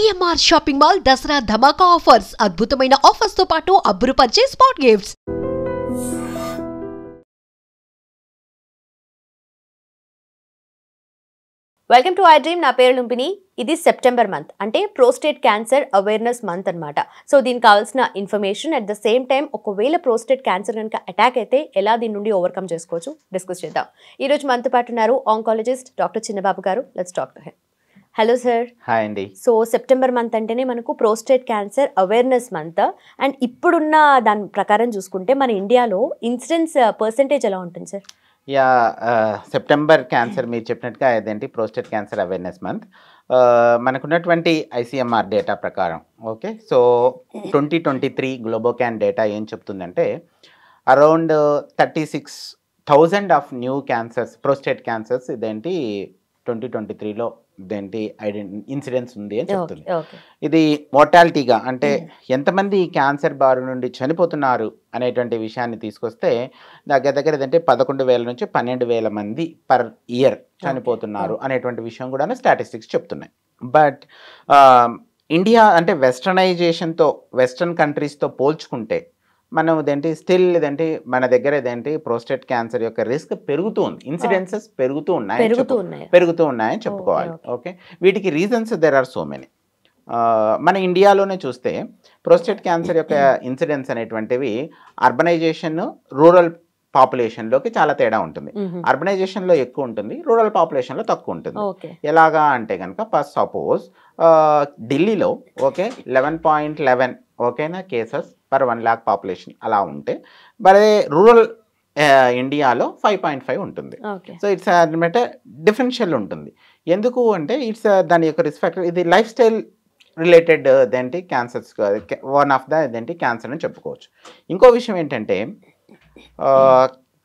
CMR shopping mall Dasara ధమాకా offers అద్భుతమైన offers తో పాటు అబ్బురుపరిచే spot gifts. Welcome to I dream. నా పేరు లుంపిని. ఇది సెప్టెంబర్ మంత్, అంటే ప్రోస్టేట్ క్యాన్సర్ అవేర్నెస్ మంత్ అనమాట. సో దీనికి కావాల్సిన information, at the same time ఒకవేళ ప్రోస్టేట్ క్యాన్సర్ కనుక అటాక్ అయితే ఎలా దీని నుండి ఓవర్కమ్ చేసుకోవచ్చు డిస్కస్ చేద్దాం. ఈరోజు మనతో పాటు ఉన్నారు ఆంకాలజిస్ట్ డాక్టర్ చిన్నబాబు గారు. Let's talk to him. Hello sir. Hi అండి. సో సెప్టెంబర్ మంత్ అంటేనే మనకు prostate cancer awareness month. And ఇప్పుడున్న దాని ప్రకారం చూసుకుంటే మన ఇండియాలో ఇన్సిడెన్స్ పర్సెంటేజ్ ఎలా ఉంటుంది సార్? యా, సెప్టెంబర్ క్యాన్సర్ మీరు చెప్పినట్టుగా అదేంటి ప్రోస్టేట్ క్యాన్సర్ అవేర్నెస్ మంత్. మనకున్నటువంటి ఐసీఎంఆర్ డేటా ప్రకారం ఓకే, సో 2023 గ్లోబోక్యాన్ డేటా ఏం చెప్తుందంటే around 36,000 of new cancers, prostate cancers ఇదేంటి 2023లో ఇదేంటి ఇన్సిడెన్స్ ఉంది అని చెప్తుంది. ఇది మోర్టాలిటీగా అంటే ఎంతమంది ఈ క్యాన్సర్ బారి నుండి చనిపోతున్నారు అనేటువంటి విషయాన్ని తీసుకొస్తే దగ్గర ఇదంటే 11,000 నుంచి 12,000 మంది పర్ ఇయర్ చనిపోతున్నారు అనేటువంటి విషయం కూడా స్టాటిస్టిక్స్ చెప్తున్నాయి. బట్ ఇండియా అంటే వెస్టర్నైజేషన్తో, వెస్టర్న్ కంట్రీస్తో పోల్చుకుంటే మనం ఇదేంటి స్టిల్ ఇదేంటి మన దగ్గర ఇదేంటి ప్రోస్టేట్ క్యాన్సర్ యొక్క రిస్క్ పెరుగుతూ ఉంది, ఇన్సిడెన్సెస్ పెరుగుతూ ఉన్నాయని చెప్పుకోవాలి. ఓకే, వీటికి reasons there are so many. మన ఇండియాలోనే చూస్తే ప్రోస్టేట్ క్యాన్సర్ యొక్క ఇన్సిడెన్స్ అనేటువంటివి అర్బనైజేషన్, రూరల్ పాపులేషన్లోకి చాలా తేడా ఉంటుంది. అర్బనైజేషన్లో ఎక్కువ ఉంటుంది, రూరల్ పాపులేషన్లో తక్కువ ఉంటుంది. ఎలాగా అంటే కనుక సపోజ్ ఢిల్లీలో ఓకే 11.11 ఓకేనా కేసెస్ పర్ 1 lakh పాపులేషన్ అలా ఉంటే, మరి రూరల్ ఇండియాలో 5.5 ఉంటుంది. సో ఇట్స్ అనమాట డిఫరెన్షియల్ ఉంటుంది. ఎందుకు అంటే ఇట్స్ దాని యొక్క రిస్క్ ఫ్యాక్టర్, ఇది లైఫ్ స్టైల్ రిలేటెడ్ ఇదేంటి క్యాన్సర్స్, వన్ ఆఫ్ ద ఇదేంటి క్యాన్సర్ అని చెప్పుకోవచ్చు. ఇంకో విషయం ఏంటంటే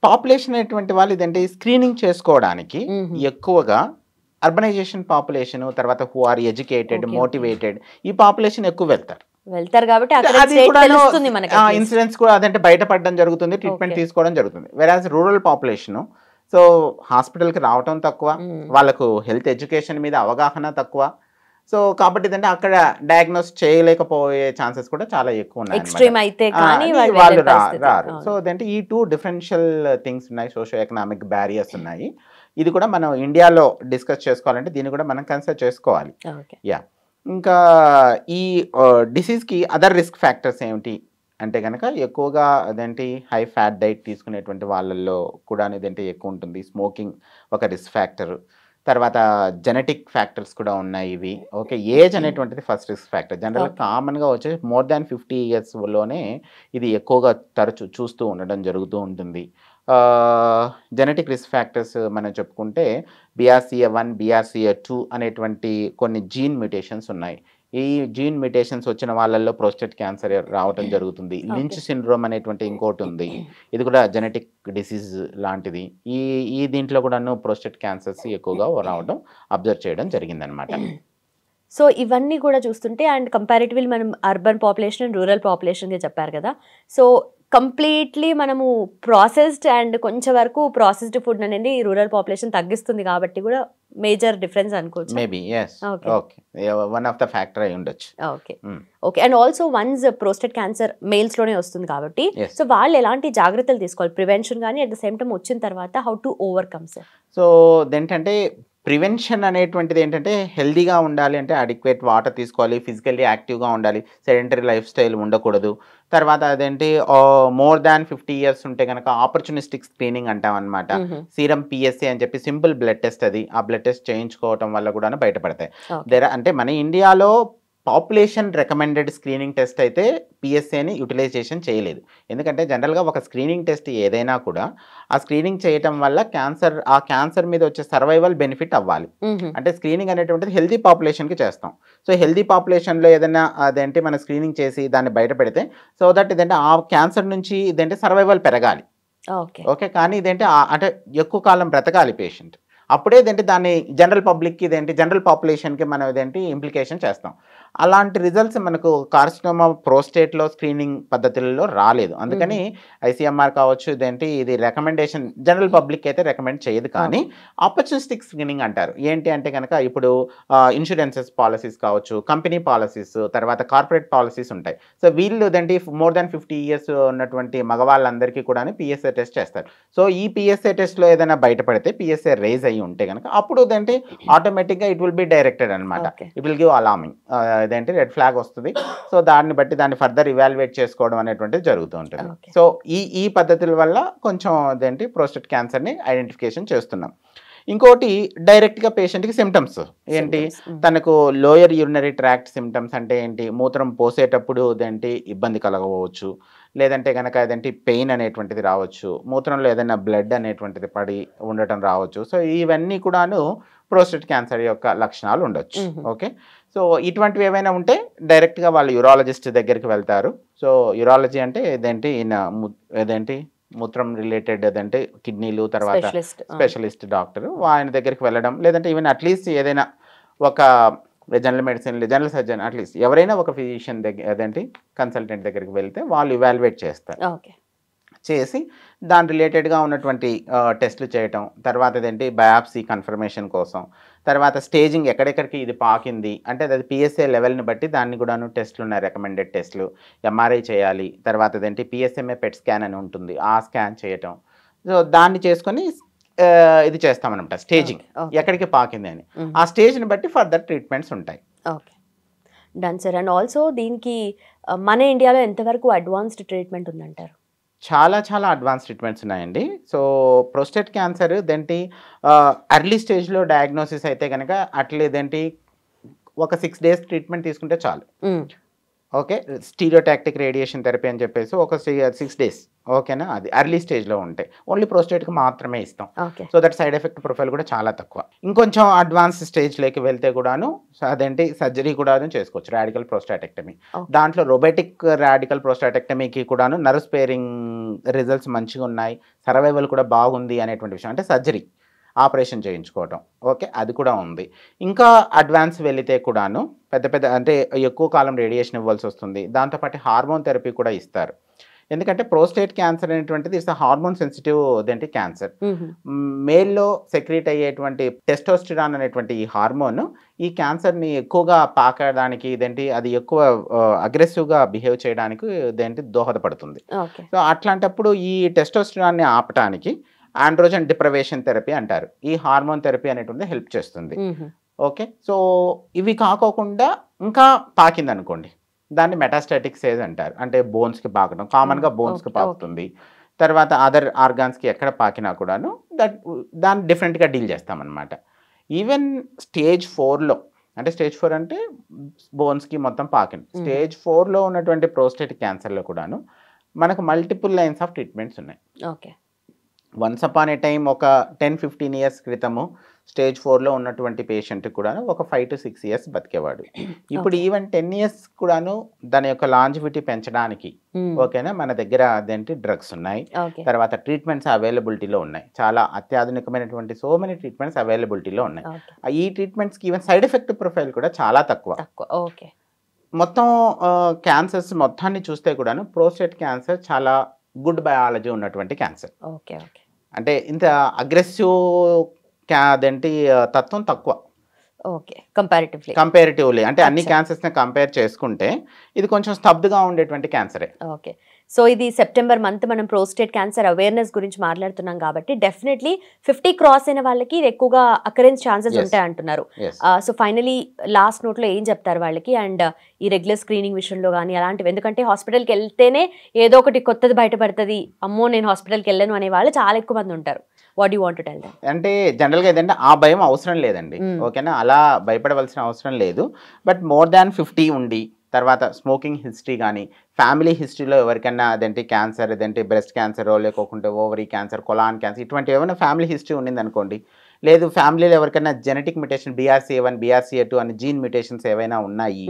పాపులేషన్ అనేటువంటి వాళ్ళు ఇదేంటి స్క్రీనింగ్ చేసుకోవడానికి ఎక్కువగా అర్బనైజేషన్ పాపులేషన్, తర్వాత హూ ఆర్ ఎడ్యుకేటెడ్, మోటివేటెడ్, ఈ పాపులేషన్ ఎక్కువ వెళ్తారు కాబట్టి ఇన్సిడెన్స్ కూడా అదంటే బయటపడడం జరుగుతుంది, ట్రీట్మెంట్ తీసుకోవడం జరుగుతుంది. వెరాజ్ రూరల్ పాపులేషన్ సో హాస్పిటల్కి రావటం తక్కువ, వాళ్ళకు హెల్త్ ఎడ్యుకేషన్ మీద అవగాహన తక్కువ. సో కాబట్టి ఏంటంటే అక్కడ డయాగ్నోస్ చేయలేకపోయే ఛాన్సెస్ కూడా చాలా ఎక్కువ ఉన్నాయి, వాళ్ళు రారు. సో అదంటే ఈ 2 డిఫరెన్షియల్ థింగ్స్ ఉన్నాయి, సోషో ఎకనామిక్ బ్యారియర్స్ ఉన్నాయి. ఇది కూడా మనం ఇండియాలో డిస్కస్ చేసుకోవాలంటే దీన్ని కూడా మనం కన్సిడర్ చేసుకోవాలి. యా, ఇంకా ఈ డిసీజ్కి అదర్ రిస్క్ ఫ్యాక్టర్స్ ఏమిటి అంటే కనుక ఎక్కువగా అదేంటి హై ఫ్యాట్ డైట్ తీసుకునేటువంటి వాళ్ళల్లో కూడా ఇదేంటి ఎక్కువ ఉంటుంది. స్మోకింగ్ ఒక రిస్క్ ఫ్యాక్టర్, తర్వాత జెనెటిక్ ఫ్యాక్టర్స్ కూడా ఉన్నాయి ఇవి. ఓకే, ఏజ్ అనేటువంటిది ఫస్ట్ రిస్క్ ఫ్యాక్టర్. జనరల్గా కామన్గా వచ్చే more than 50 yearsలోనే ఇది ఎక్కువగా తరచు చూస్తూ ఉండడం జరుగుతూ ఉంటుంది. జెనెటిక్ రిస్క్ ఫ్యాక్టర్స్ మనం చెప్పుకుంటే BRCA1, BRCA2 అనేటువంటి కొన్ని జీన్ మ్యూటేషన్స్ ఉన్నాయి. ఈ జీన్ మ్యూటేషన్స్ వచ్చిన వాళ్ళల్లో ప్రోస్టేట్ క్యాన్సర్ రావడం జరుగుతుంది. లించ్ సిండ్రోమ్ అనేటువంటి ఇంకోటి ఉంది, ఇది కూడా జెనెటిక్ డిసీజ్ లాంటిది. ఈ దీంట్లో కూడాను ప్రోస్టేట్ క్యాన్సర్స్ ఎక్కువగా రావడం అబ్జర్వ్ చేయడం జరిగిందనమాట. సో ఇవన్నీ కూడా చూస్తుంటే అండ్ కంపారిటివ్లీ మనం అర్బన్ పాపులేషన్ అండ్ రూరల్ పాపులేషన్గా చెప్పారు కదా. సో కంప్లీట్లీ మనము ప్రాసెస్డ్ అండ్ కొంచెం వరకు ప్రాసెస్డ్ ఫుడ్ అనేది రూరల్ పాపులేషన్ తగ్గిస్తుంది కాబట్టి కూడా మేజర్ డిఫరెన్స్ అనుకోవచ్చు. Maybe yes, okay, one of the factor అయి ఉండొచ్చు. Okay and also once prostate cancer males లోనే వస్తుంది కాబట్టి సో వాళ్ళు ఎలాంటి జాగ్రత్తలు తీసుకోవాలి, ప్రివెన్షన్ కానీ అట్ ద సేమ్ టైం వచ్చిన తర్వాత how to overcome sir? So ఏంటంటే ప్రివెన్షన్ అనేటువంటిది ఏంటంటే హెల్దీగా ఉండాలి అంటే అడిక్వేట్ వాటర్ తీసుకోవాలి, ఫిజికల్లీ యాక్టివ్గా ఉండాలి, సెడెంటరీ లైఫ్ స్టైల్ ఉండకూడదు. తర్వాత అదేంటి more than 50 years ఉంటే కనుక ఆపర్చునిస్టిక్ స్క్రీనింగ్ అంటాం అనమాట. సీరం PSA అని చెప్పి సింపుల్ బ్లడ్ టెస్ట్, అది ఆ బ్లడ్ టెస్ట్ చేయించుకోవటం వల్ల కూడా బయటపడతాయి. అంటే మన ఇండియాలో పాపులేషన్ రికమెండెడ్ స్క్రీనింగ్ టెస్ట్ అయితే PSAని యూటిలైజేషన్ చేయలేదు. ఎందుకంటే జనరల్గా ఒక స్క్రీనింగ్ టెస్ట్ ఏదైనా కూడా ఆ స్క్రీనింగ్ చేయటం వల్ల ఆ క్యాన్సర్ మీద వచ్చే సర్వైవల్ బెనిఫిట్ అవ్వాలి. అంటే స్క్రీనింగ్ అనేటువంటిది హెల్దీ పాపులేషన్కి చేస్తాం. సో హెల్దీ పాపులేషన్లో ఏదైనా అదేంటి మన స్క్రీనింగ్ చేసి దాన్ని బయటపెడితే సో దట్ ఇదంటే ఆ క్యాన్సర్ నుంచి ఇదంటే సర్వైవల్ పెరగాలి. ఓకే, కానీ ఇదేంటే అంటే ఎక్కువ కాలం బ్రతకాలి పేషెంట్. అప్పుడే ఇదేంటి దాన్ని జనరల్ పబ్లిక్కి ఇదేంటి జనరల్ పాపులేషన్కి మనం ఇదేంటి ఇంప్లికేషన్ చేస్తాం. అలాంటి రిజల్ట్స్ మనకు కార్సినోమా ప్రోస్టేట్లో స్క్రీనింగ్ పద్ధతులలో రాలేదు. అందుకని ఐసీఎంఆర్ కావచ్చు ఇదేంటి ఇది రికమెండేషన్ జనరల్ పబ్లిక్ అయితే రికమెండ్ చేయదు. కానీ ఆపర్చునిస్టిక్ స్క్రీనింగ్ అంటారు. ఏంటి అంటే కనుక ఇప్పుడు ఇన్సూరెన్సెస్ పాలసీస్ కావచ్చు, కంపెనీ పాలసీస్, తర్వాత కార్పొరేట్ పాలసీస్ ఉంటాయి. సో వీళ్ళు ఇదేంటి మోర్ దాన్ 50 years ఉన్నటువంటి మగవాళ్ళందరికీ కూడా పిఎస్ఏ టెస్ట్ చేస్తారు. సో ఈ పిఎస్ఏ టెస్ట్లో ఏదైనా బయటపడితే పిఎస్ఏ రేజ్ అయ్యి ఉంటే కనుక అప్పుడు ఇదేంటి ఆటోమేటిక్గా ఇట్ విల్ బి డైరెక్టెడ్ అనమాట. ఇట్ విల్ గివ్ అలార్మింగ్, ఇదేంటి రెడ్ ఫ్లాగ్ వస్తుంది. సో దాన్ని బట్టి దాన్ని ఫర్దర్ ఇవాల్యుయేట్ చేసుకోవడం అనేటువంటిది జరుగుతూ ఉంటుంది. సో ఈ పద్ధతుల వల్ల కొంచెం ఇదేంటి ప్రోస్టేట్ క్యాన్సర్ని ఐడెంటిఫికేషన్ చేస్తున్నాం. ఇంకోటి డైరెక్ట్గా పేషెంట్కి సిమ్టమ్స్ ఏంటి, తనకు లోయర్ యూరినరీ ట్రాక్ట్ సిమ్టమ్స్ అంటే ఏంటి, మూత్రం పోసేటప్పుడు ఇదేంటి ఇబ్బంది కలగవచ్చు, లేదంటే కనుక ఏదంటే పెయిన్ అనేటువంటిది రావచ్చు, మూత్రంలో ఏదైనా బ్లడ్ అనేటువంటిది పడి ఉండటం రావచ్చు. సో ఇవన్నీ కూడాను ప్రోస్టేట్ క్యాన్సర్ యొక్క లక్షణాలు ఉండొచ్చు. ఓకే, సో ఇటువంటివి ఏవైనా ఉంటే డైరెక్ట్గా వాళ్ళు యూరాలజిస్ట్ దగ్గరికి వెళ్తారు. సో యూరాలజీ అంటే ఏదేంటి మూత్రం రిలేటెడ్ అదంటే కిడ్నీలు, తర్వాత స్పెషలిస్ట్ డాక్టర్ ఆయన దగ్గరికి వెళ్ళడం, లేదంటే ఈవెన్ అట్లీస్ట్ ఏదైనా ఒక general medicine, general surgeon, at least ఎవరైనా ఒక ఫిజిషియన్ దగ్గర అదేంటి కన్సల్టెంట్ దగ్గరికి వెళ్తే వాళ్ళు ఇవాల్యుయేట్ చేస్తారు. చేసి దాని రిలేటెడ్గా ఉన్నటువంటి టెస్టులు చేయటం, తర్వాత అదేంటి బయాప్సీ కన్ఫర్మేషన్ కోసం, తర్వాత స్టేజింగ్ ఎక్కడెక్కడికి ఇది పాకింది అంటే అది పిఎస్ఏ లెవెల్ని బట్టి దాన్ని కూడాను టెస్టులు ఉన్నాయి, రికమెండెడ్ టెస్టులు. ఎంఆర్ఐ చేయాలి, తర్వాత అదేంటి పిఎస్ఎంఏ పెట్ స్కాన్ అని ఉంటుంది, ఆ స్కాన్ చేయటం. సో దాన్ని చేసుకొని ఇది చేస్తామన్నమాట, స్టేజింగ్ ఎక్కడికి పాకింది అని. ఆ స్టేజ్ని బట్టి ఫర్దర్ ట్రీట్మెంట్స్ ఉంటాయి. Okay, done sir. And also దీనికి మన ఇండియాలో ఎంతవరకు అడ్వాన్స్డ్ ట్రీట్మెంట్ ఉందంటారు? చాలా చాలా అడ్వాన్స్ ట్రీట్మెంట్స్ ఉన్నాయండి. సో ప్రోస్టేట్ క్యాన్సర్ ఇదేంటి ఎర్లీ స్టేజ్లో డయాగ్నోసిస్ అయితే కనుక అట్లేదేంటి ఒక 6 days ట్రీట్మెంట్ తీసుకుంటే చాలు. ఓకే, స్టీరియోటాక్టిక్ రేడియేషన్ థెరపీ అని చెప్పేసి ఒక 6 days, ఓకేనా, అది ఎర్లీ స్టేజ్లో ఉంటాయి. ఓన్లీ ప్రోస్టేట్కి మాత్రమే ఇస్తాం. So that side effect profile కూడా చాలా తక్కువ. ఇంకొంచెం అడ్వాన్స్ స్టేజ్లోకి వెళ్తే కూడాను అదేంటి సర్జరీ కూడా చేసుకోవచ్చు, రాడికల్ ప్రోస్టాటెక్టమీ. దాంట్లో రోబోటిక్ రాడికల్ ప్రోస్టాటెక్టమీకి కూడాను నర్వ్ స్పేరింగ్ రిజల్ట్స్ మంచిగా ఉన్నాయి, సర్వైవల్ కూడా బాగుంది అనేటువంటి విషయం. అంటే సర్జరీ ఆపరేషన్ చేయించుకోవటం, ఓకే, అది కూడా ఉంది. ఇంకా అడ్వాన్స్ వెళితే కూడాను పెద్ద అంటే ఎక్కువ కాలం రేడియేషన్ ఇవ్వాల్సి వస్తుంది. దాంతోపాటు హార్మోన్ థెరపీ కూడా ఇస్తారు. ఎందుకంటే ప్రోస్టేట్ క్యాన్సర్ అనేటువంటిది ఇట్స్ హార్మోన్ సెన్సిటివ్ అదేంటి క్యాన్సర్. మేల్లో సెక్రీట్ అయ్యేటువంటి టెస్టోస్టిరాన్ అనేటువంటి ఈ హార్మోన్ ఈ క్యాన్సర్ని ఎక్కువగా పాకడానికి ఇదేంటి అది ఎక్కువ అగ్రెసివ్గా బిహేవ్ చేయడానికి ఇదేంటి దోహదపడుతుంది. సో అట్లాంటప్పుడు ఈ టెస్టోస్టిరాన్ని ఆపటానికి ఆండ్రోజన్ డిప్రవేషన్ థెరపీ అంటారు, ఈ హార్మోన్ థెరపీ అనేటువంటిది హెల్ప్ చేస్తుంది. ఓకే, సో ఇవి కాకోకుండా ఇంకా పాకింది అనుకోండి, దాన్ని మెటాస్టాటిక్ స్టేజ్ అంటారు. అంటే బోన్స్కి పాకడం, కామన్గా బోన్స్కి పాకుతుంది. తర్వాత అదర్ ఆర్గాన్స్కి ఎక్కడ పాకినా కూడాను దాన్ని డిఫరెంట్గా డీల్ చేస్తామన్నమాట. ఈవెన్ స్టేజ్ 4లో అంటే స్టేజ్ 4 అంటే బోన్స్కి మొత్తం పాకింది. స్టేజ్ 4లో ఉన్నటువంటి ప్రోస్టేట్ క్యాన్సర్లో కూడాను మనకు మల్టిపుల్ లైన్స్ ఆఫ్ ట్రీట్మెంట్స్ ఉన్నాయి. ఓకే, వన్స్ అపాన్ ఏ టైం ఒక 10-15 years క్రితము స్టేజ్ 4లో ఉన్నటువంటి పేషెంట్ కూడాను ఒక 5 to 6 years బతికేవాడు. ఇప్పుడు ఈవెన్ 10 years కూడాను దాని యొక్క లాంజివిటీ పెంచడానికి ఓకేనా మన దగ్గర అదేంటి డ్రగ్స్ ఉన్నాయి, తర్వాత ట్రీట్మెంట్స్ అవైలబిలిటీలో ఉన్నాయి. చాలా అత్యాధునికమైనటువంటి సో మెనీ ట్రీట్మెంట్స్ అవైలబిలిటీలో ఉన్నాయి. ఈ ట్రీట్మెంట్స్కి ఈవెన్ సైడ్ ఎఫెక్ట్ ప్రొఫైల్ కూడా చాలా తక్కువ. మొత్తం క్యాన్సర్స్ మొత్తాన్ని చూస్తే కూడాను ప్రోస్టేట్ క్యాన్సర్ చాలా గుడ్ బయాలజీ ఉన్నటువంటి క్యాన్సర్. అంటే ఇంత అగ్రెసివ్ అదేంటి తత్వం తక్కువ కంపారిటివ్లీ. అంటే అన్ని క్యాన్సర్స్ని కంపేర్ చేసుకుంటే ఇది కొంచెం స్తబ్దుగా ఉండేటువంటి క్యాన్సరే. ఓకే, సో ఇది సెప్టెంబర్ మంత్ మనం ప్రోస్టేట్ క్యాన్సర్ అవేర్నెస్ గురించి మాట్లాడుతున్నాం కాబట్టి డెఫినెట్లీ 50 క్రాస్ అయిన వాళ్ళకి ఎక్కువగా అకరెన్స్ ఛాన్సెస్ ఉంటాయి అంటున్నారు. సో ఫైనలీ లాస్ట్ నోట్లో ఏం చెప్తారు వాళ్ళకి, అండ్ ఈ రెగ్యులర్ స్క్రీనింగ్ విషయంలో కానీ అలాంటివి? ఎందుకంటే హాస్పిటల్కి వెళ్తేనే ఏదో ఒకటి కొత్తది బయటపడుతుంది, అమ్మో నేను హాస్పిటల్కి వెళ్ళను అనే వాళ్ళు చాలా ఎక్కువ మంది ఉంటారు. What you want to tell them? అంటే జనరల్గా ఏదంటే ఆ భయం అవసరం లేదండి, ఓకేనా, అలా భయపడవలసిన అవసరం లేదు. బట్ మోర్ దాన్ 50 ఉండి తర్వాత స్మోకింగ్ హిస్టరీ కానీ ఫ్యామిలీ హిస్టరీలో ఎవరికైనా అదేంటి క్యాన్సర్, అదేంటి బ్రెస్ట్ క్యాన్సర్, లేకోకుంటే ఓవరీ క్యాన్సర్, కొలాన్ క్యాన్సర్, ఇటువంటి ఏమైనా ఫ్యామిలీ హిస్టరీ ఉండింది అనుకోండి, లేదు ఫ్యామిలీలో ఎవరికైనా జెనెటిక్ మ్యుటేషన్ BRCA1 BRCA2 అని జీన్ మ్యుటేషన్స్ ఏవైనా ఉన్నాయి,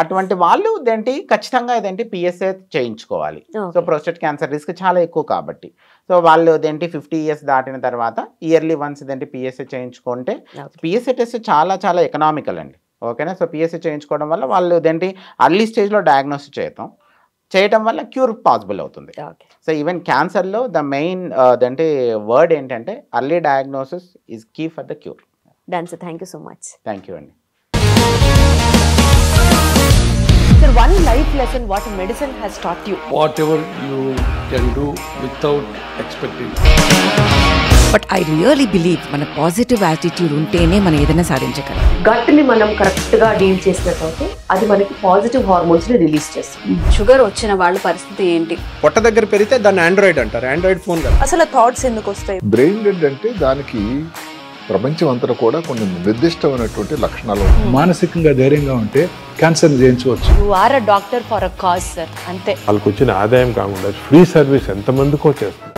అటువంటి వాళ్ళు ఇదేంటి ఖచ్చితంగా ఇదేంటి PSA చేయించుకోవాలి. సో ప్రోస్టేట్ క్యాన్సర్ రిస్క్ చాలా ఎక్కువ కాబట్టి సో వాళ్ళు ఇదేంటి 50 years దాటిన తర్వాత ఇయర్లీ వన్స్ ఇదేంటి PSA చేయించుకుంటే PSA టెస్ట్ చాలా చాలా ఎకనామికల్ అండి. ఓకేనా. సో PSA చేయించుకోవడం వల్ల వాళ్ళు ఇదేంటి అర్లీ స్టేజ్లో డయాగ్నోస్ చేయటం వల్ల క్యూర్ పాసిబుల్ అవుతుంది. సో ఈవెన్ క్యాన్సర్లో ద మెయిన్ అంటే వర్డ్ ఏంటంటే early diagnosis is key for the cure. Done sir, thank you so much. Thank you అండి. Sir, one life lesson what medicine has taught you. Whatever you can do without expecting. But I really believe మన positive attitude ఉంటేనే మనం ఏదైనా సాధించగలం. గట్ని మనం కరెక్ట్గా deal చేసినట్లయితే అది మనకి పాజిటివ్ హార్మోన్స్ని రిలీజ్ చేస్తుంది. షుగర్ వచ్చిన వాళ్ళ పరిస్థితి ఏంటి? పొట్ట దగ్గర పెరిగితే దాన్ని ఆండ్రాయిడ్ అంటారు, ఆండ్రాయిడ్ ఫోన్ కదా. అసలు థాట్స్ ఎందుకు వస్తాయి? బ్రెయిన్ డెడ్ అంటే దానికి ప్రపంచం అంతా కూడా కొన్ని నిర్దిష్టమైనటువంటి లక్షణాలు. మానసికంగా ధైర్యంగా ఉంటే క్యాన్సర్ జయించవచ్చు. You are a doctor for a cause, sir. అంతే. వాళ్ళకి వచ్చిన ఆదాయం కాకుండా ఫ్రీ సర్వీస్ ఎంతమందికో చేస్తారు.